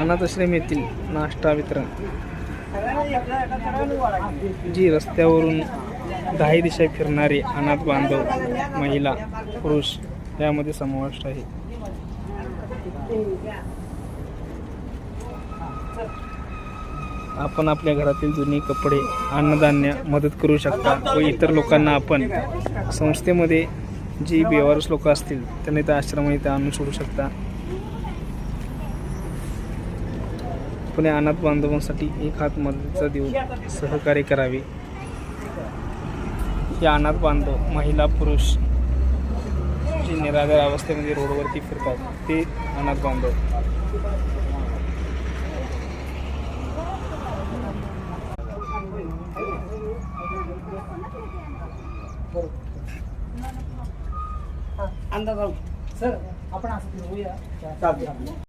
अनाथाश्रम येथील नाश्ता वितरण, जी रस्त्यावरून 10 दिशा फिरणारे अनाथ बांधव, महिला, पुरुष यामध्ये समाविष्ट आहे. आपण आपल्या घरातील जुने कपडे, अन्नधान्य मदत करू शकता व इतर लोकांना आपण संस्थेमध्ये जी बेवारस लोक असतील त्यांना त्या आश्रमात आणून सोडू शकता. पण या अनाथ बांधवांसाठी एक हात मदतीचा देऊन सहकार्य करावे. हे अनाथ बांधव, महिला, पुरुष जे निराधार अवस्थेमध्ये रोडवरती फिरतात ते अनाथ बांधव. अंदाज सर आपण असं